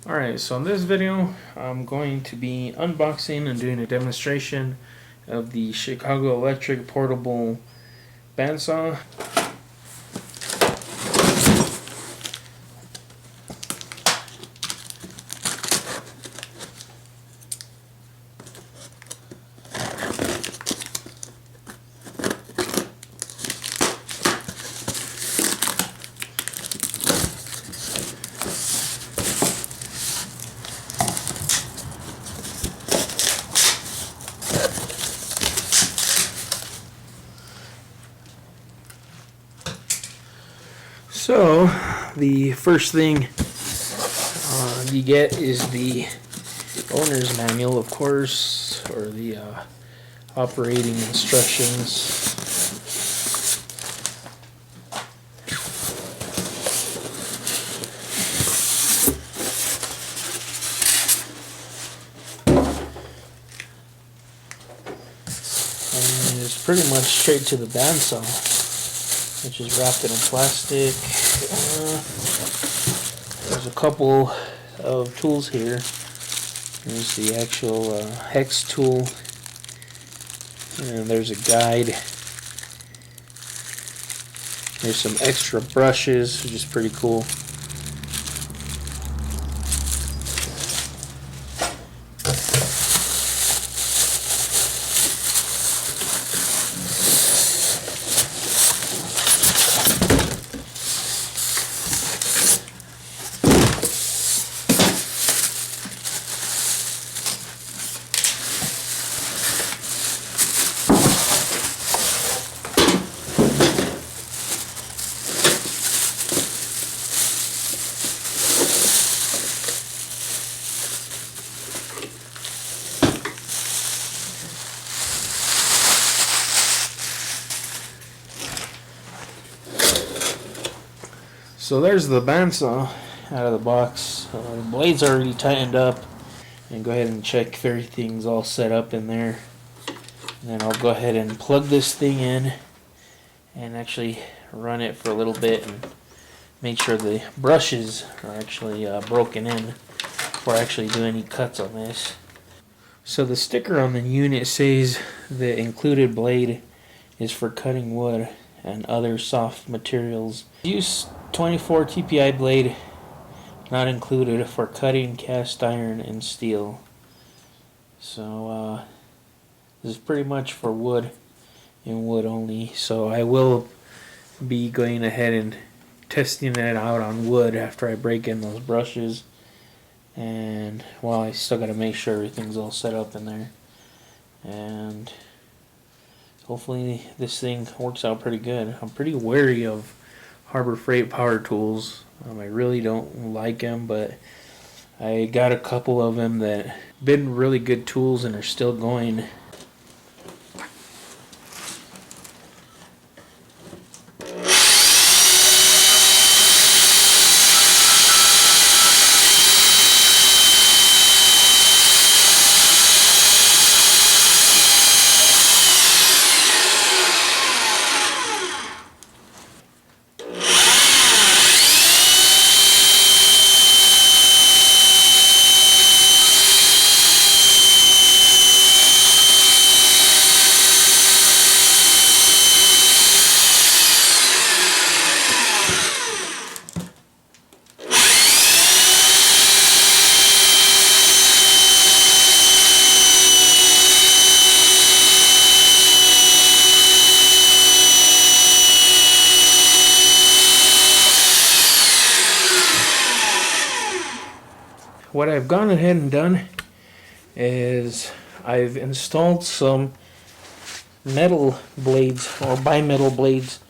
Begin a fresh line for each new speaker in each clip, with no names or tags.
Alright, so in this video I'm going to be unboxing and doing a demonstration of the Chicago Electric portable bandsaw. So, the first thing you get is the owner's manual, of course, or the operating instructions. And it's pretty much straight to the bandsaw, which is wrapped in a plastic. There's a couple of tools here. There's the actual hex tool, and there's a guide. There's some extra brushes, which is pretty cool. So there's the bandsaw out of the box. The blade's already tightened up, and go ahead and check if everything's all set up in there. And then I'll go ahead and plug this thing in and actually run it for a little bit and make sure the brushes are actually broken in before I actually do any cuts on this. So the sticker on the unit says the included blade is for cutting wood and other soft materials. Use 24 TPI blade not included for cutting cast iron and steel. So this is pretty much for wood and wood only. So I will be going ahead and testing it out on wood after I break in those brushes. And well, I still got to make sure everything's all set up in there. And hopefully this thing works out pretty good. I'm pretty wary of Harbor Freight power tools. I really don't like them, but I got a couple of them that been really good tools and are still going. What I've gone ahead and done is I've installed some metal blades or bimetal blades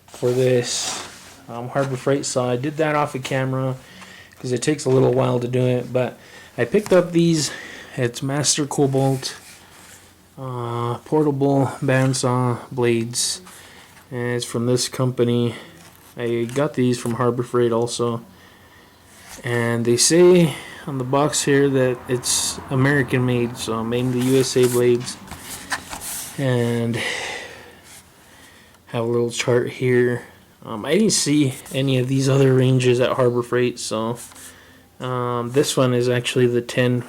for this Harbor Freight saw. I did that off of camera because it takes a little while to do it, but I picked up these. It's Master Cobalt portable bandsaw blades, and it's from this company. I got these from Harbor Freight also, and they say on the box here that it's American made, so made in the USA blades. And have a little chart here. I didn't see any of these other ranges at Harbor Freight, so This one is actually the 10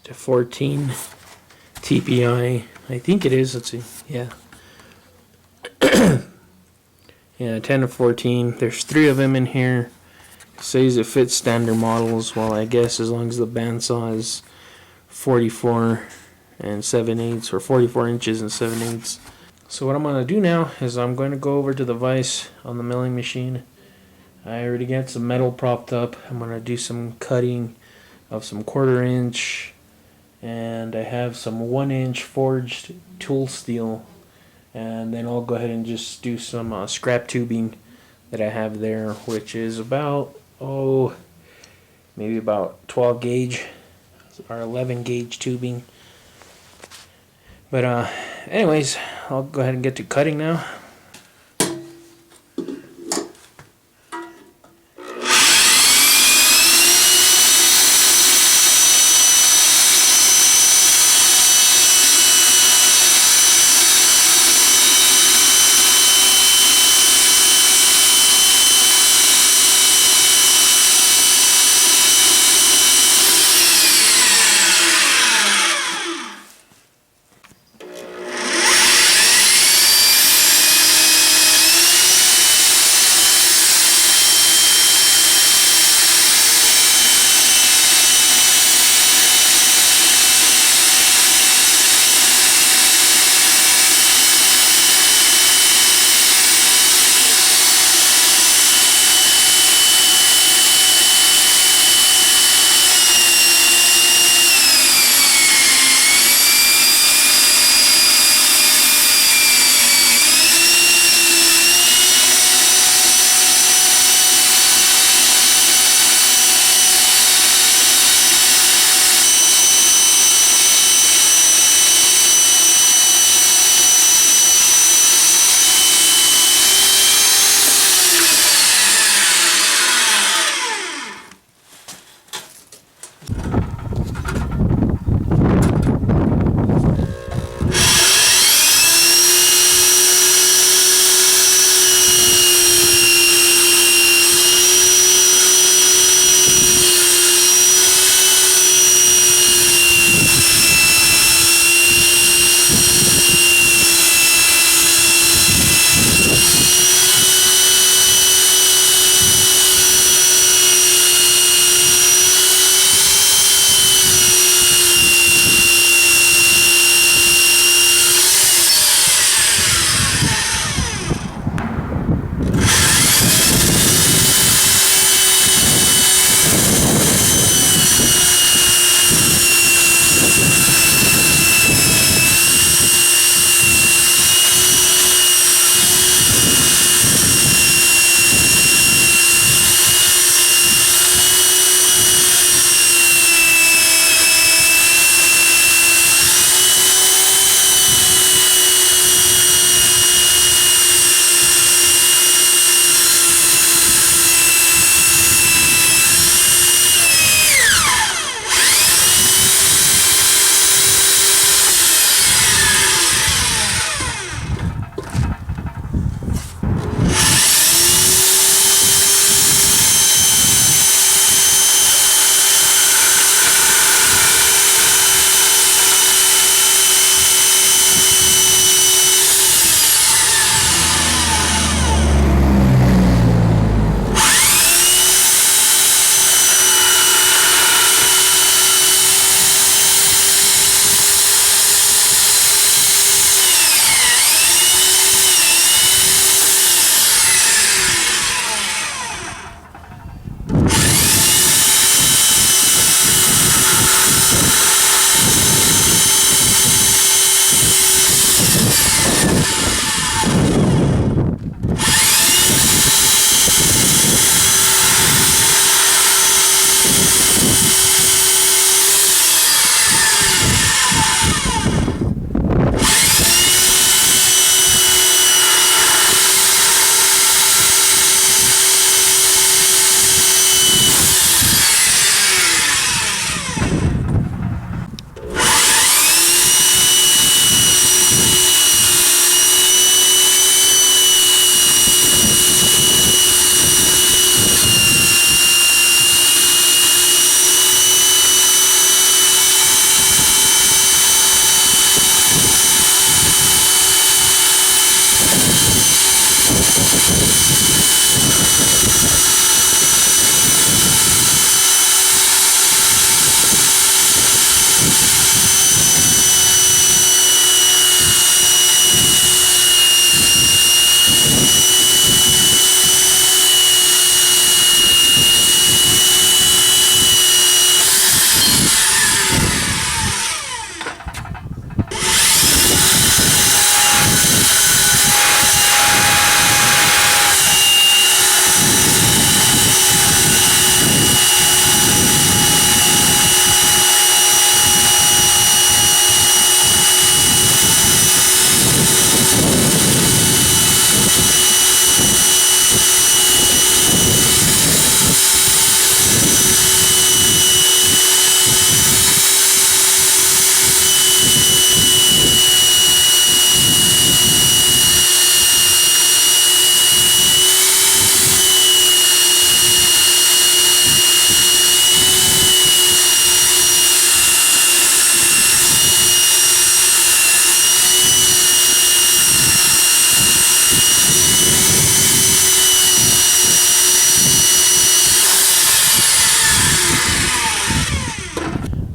to 14 TPI. I think it is. Let's see. Yeah. Yeah, 10 to 14. There's 3 of them in here. It says it fits standard models. Well, I guess as long as the bandsaw is 44 and 7/8 or 44 inches and 7/8. So what I'm going to do now is I'm going to go over to the vise on the milling machine. I already got some metal propped up. I'm going to do some cutting of some 1/4 inch, and I have some 1-inch forged tool steel, and then I'll go ahead and just do some scrap tubing that I have there, which is about maybe about 12 gauge or 11 gauge tubing. But anyways, I'll go ahead and get to cutting now.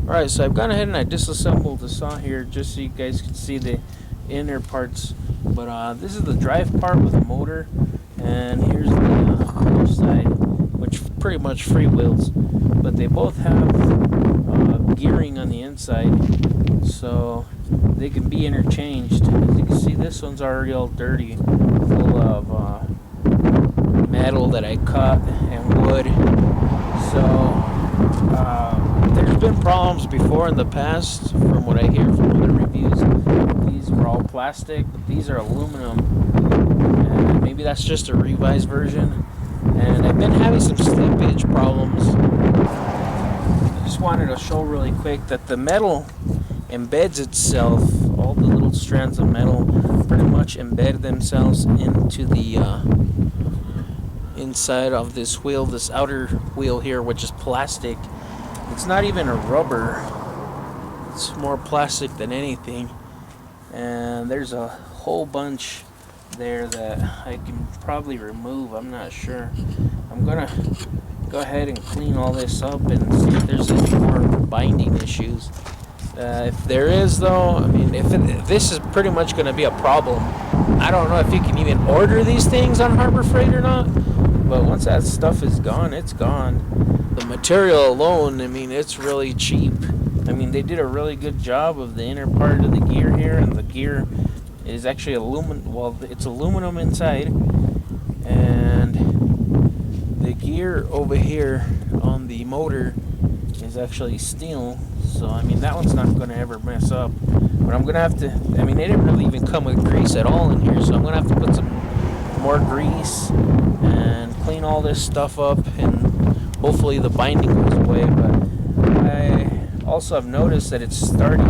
Alright, so I've gone ahead and I disassembled the saw here just so you guys can see the inner parts. But this is the drive part with the motor, and here's the other side, which pretty much freewheels. But they both have gearing on the inside, so they can be interchanged. As you can see, this one's already all dirty, full of metal that I cut and wood. So there's been problems before in the past, from what I hear from other reviews. These were all plastic, but these are aluminum, and maybe that's just a revised version. And I've been having some slippage problems. I just wanted to show really quick that the metal embeds itself. All the little strands of metal pretty much embed themselves into the inside of this wheel, this outer wheel here, which is plastic. It's not even a rubber, it's more plastic than anything. And there's a whole bunch there that I can probably remove, I'm not sure. I'm gonna go ahead and clean all this up and see if there's any more binding issues. If there is, though, I mean, if this is pretty much going to be a problem. I don't know if you can even order these things on Harbor Freight or not, but once that stuff is gone, it's gone. The material alone, I mean, it's really cheap. I mean, they did a really good job of the inner part of the gear here, and the gear is actually aluminum. Well, it's aluminum inside, and the gear over here on the motor is actually steel. So, I mean, that one's not going to ever mess up. But I'm going to have to, I mean, they didn't really even come with grease at all in here. So I'm going to have to put some more grease and clean all this stuff up. And hopefully the binding goes away. But I also have noticed that it's starting,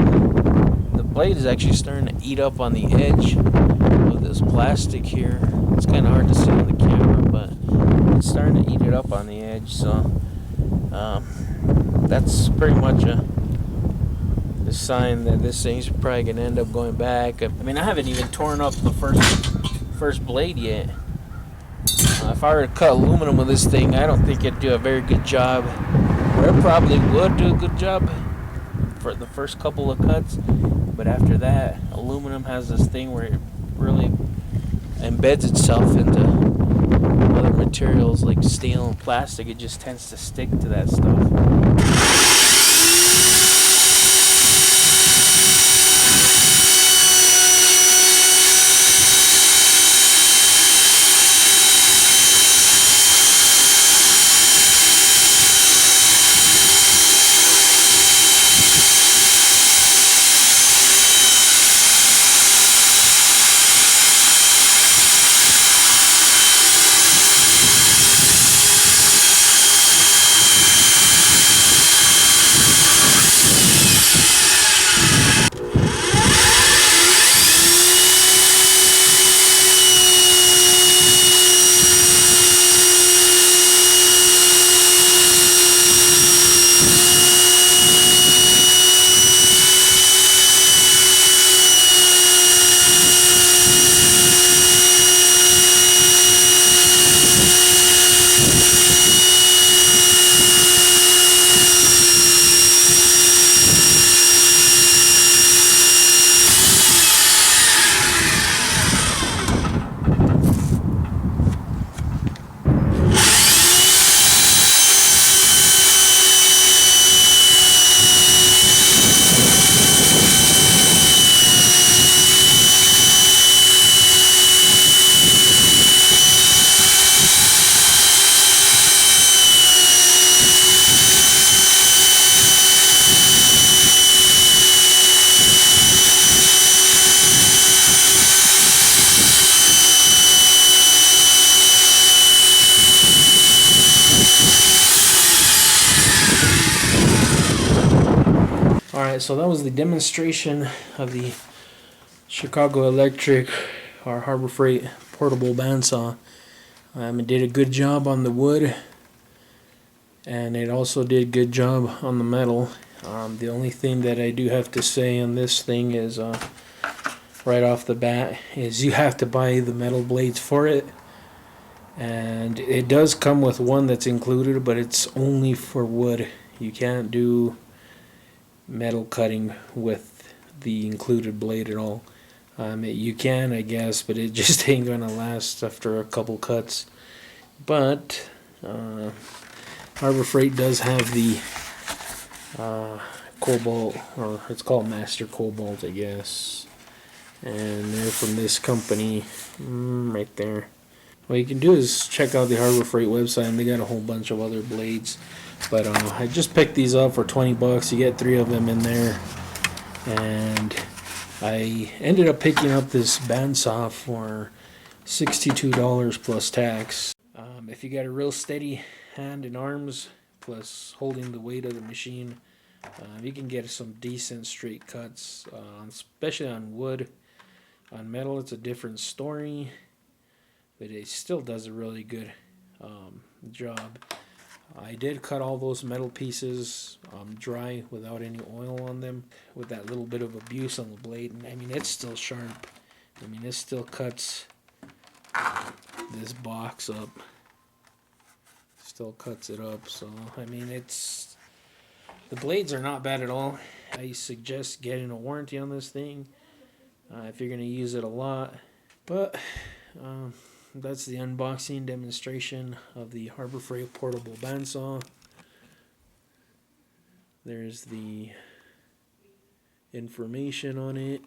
the blade is actually starting to eat up on the edge of this plastic here. It's kind of hard to see on the camera, but it's starting to eat it up on the edge. So that's pretty much a sign that this thing's probably gonna end up going back. I mean, I haven't even torn up the first blade yet. If I were to cut aluminum with this thing, I don't think it'd do a very good job. Or it probably would do a good job for the first couple of cuts, but after that, aluminum has this thing where it really embeds itself into other materials like steel and plastic. It just tends to stick to that stuff. Alright, so that was the demonstration of the Chicago Electric or Harbor Freight portable bandsaw. It did a good job on the wood, and it also did a good job on the metal. The only thing that I do have to say on this thing is, right off the bat, is you have to buy the metal blades for it. And it does come with one that's included, but it's only for wood. You can't do metal cutting with the included blade at all. You can, I guess, but it just ain't gonna last after a couple cuts. But Harbor Freight does have the Cobalt, or it's called Master Cobalt, I guess. And they're from this company, right there. What you can do is check out the Harbor Freight website, and they got a whole bunch of other blades. But I just picked these up for $20. You get 3 of them in there, and I ended up picking up this bandsaw for $62 plus tax. If you got a real steady hand and arms, plus holding the weight of the machine, you can get some decent straight cuts, especially on wood. On metal, it's a different story, but it still does a really good job. I did cut all those metal pieces dry without any oil on them, with that little bit of abuse on the blade. And I mean, it's still sharp. I mean, it still cuts this box up. Still cuts it up. So, I mean, the blades are not bad at all. I suggest getting a warranty on this thing if you're going to use it a lot. But that's the unboxing demonstration of the Harbor Freight portable bandsaw. There's the information on it.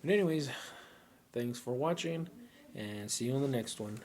But anyways, thanks for watching, and see you on the next one.